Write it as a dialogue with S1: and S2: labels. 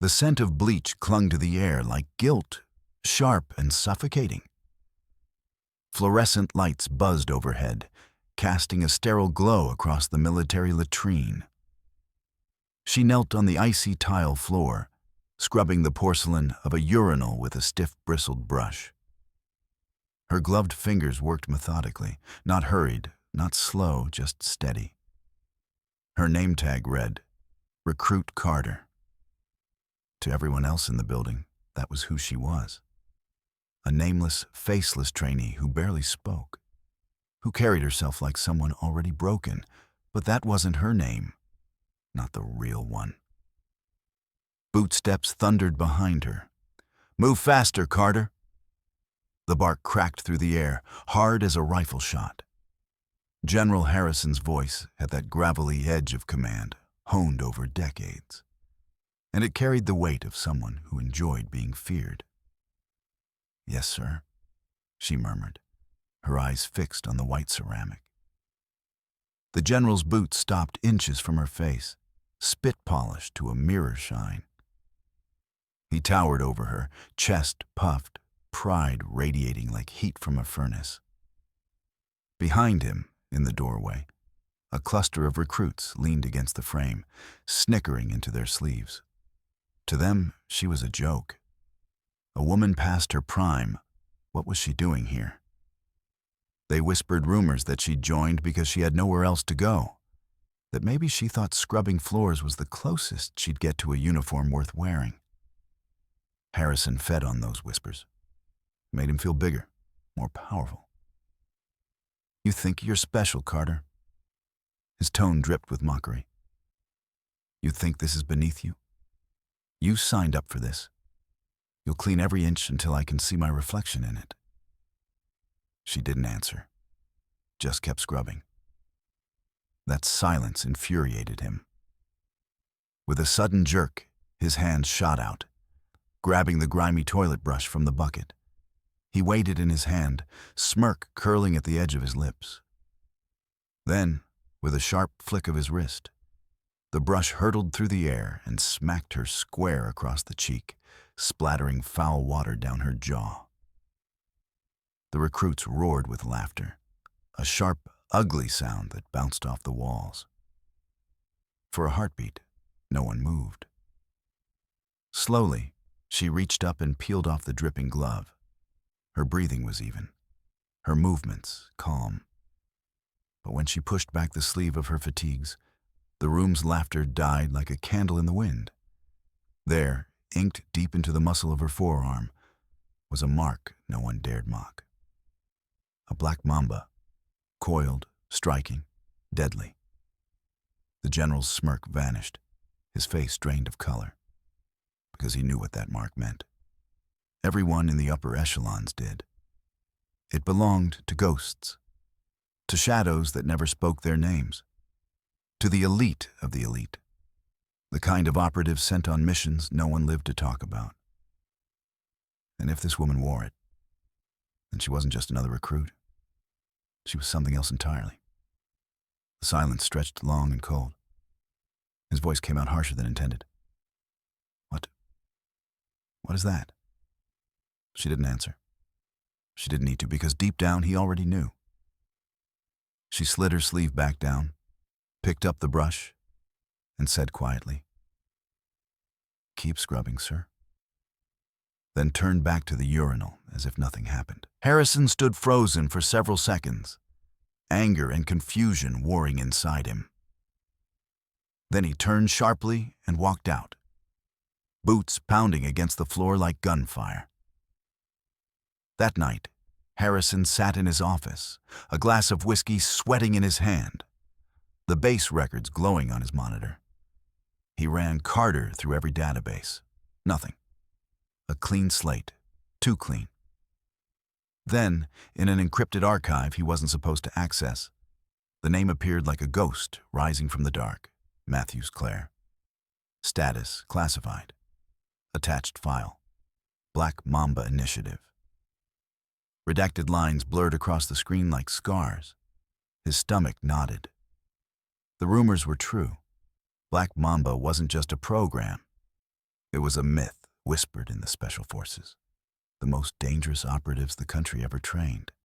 S1: The scent of bleach clung to the air like guilt, sharp and suffocating. Fluorescent lights buzzed overhead, casting a sterile glow across the military latrine. She knelt on the icy tile floor, scrubbing the porcelain of a urinal with a stiff bristled brush. Her gloved fingers worked methodically, not hurried, not slow, just steady. Her name tag read, Recruit Carter. To everyone else in the building, that was who she was. A nameless, faceless trainee who barely spoke, who carried herself like someone already broken, but that wasn't her name, not the real one. Bootsteps thundered behind her. "Move faster, Carter." The bark cracked through the air, hard as a rifle shot. General Harrison's voice had that gravelly edge of command, honed over decades, and it carried the weight of someone who enjoyed being feared. "Yes, sir," she murmured, her eyes fixed on the white ceramic. The general's boots stopped inches from her face, spit-polished to a mirror shine. He towered over her, chest puffed, pride radiating like heat from a furnace. Behind him, in the doorway, a cluster of recruits leaned against the frame, snickering into their sleeves. To them, she was a joke. A woman past her prime. What was she doing here? They whispered rumors that she'd joined because she had nowhere else to go, that maybe she thought scrubbing floors was the closest she'd get to a uniform worth wearing. Harrison fed on those whispers. Made him feel bigger, more powerful. "You think you're special, Carter?" His tone dripped with mockery. "You think this is beneath you? You signed up for this. You'll clean every inch until I can see my reflection in it." She didn't answer, just kept scrubbing. That silence infuriated him. With a sudden jerk, his hand shot out, grabbing the grimy toilet brush from the bucket. He weighed it in his hand, smirk curling at the edge of his lips. Then, with a sharp flick of his wrist, the brush hurtled through the air and smacked her square across the cheek, splattering foul water down her jaw. The recruits roared with laughter, a sharp, ugly sound that bounced off the walls. For a heartbeat, no one moved. Slowly, she reached up and peeled off the dripping glove. Her breathing was even, her movements calm. But when she pushed back the sleeve of her fatigues, the room's laughter died like a candle in the wind. There, inked deep into the muscle of her forearm, was a mark no one dared mock. A Black Mamba, coiled, striking, deadly. The general's smirk vanished, his face drained of color, because he knew what that mark meant. Everyone in the upper echelons did. It belonged to ghosts, to shadows that never spoke their names, to the elite of the elite, the kind of operatives sent on missions no one lived to talk about. And if this woman wore it, then she wasn't just another recruit. She was something else entirely. The silence stretched long and cold. His voice came out harsher than intended. What is that?" She didn't answer. She didn't need to, because deep down he already knew. She slid her sleeve back down, picked up the brush, and said quietly, "Keep scrubbing, sir." Then turned back to the urinal as if nothing happened. Harrison stood frozen for several seconds, anger and confusion warring inside him. Then he turned sharply and walked out, boots pounding against the floor like gunfire. That night, Harrison sat in his office, a glass of whiskey sweating in his hand, the bass records glowing on his monitor. He ran Carter through every database. Nothing. A clean slate. Too clean. Then, in an encrypted archive he wasn't supposed to access, the name appeared like a ghost rising from the dark. Matthews Clare. Status classified. Attached file. Black Mamba Initiative. Redacted lines blurred across the screen like scars. His stomach knotted. The rumors were true. Black Mamba wasn't just a program. It was a myth whispered in the special forces, the most dangerous operatives the country ever trained.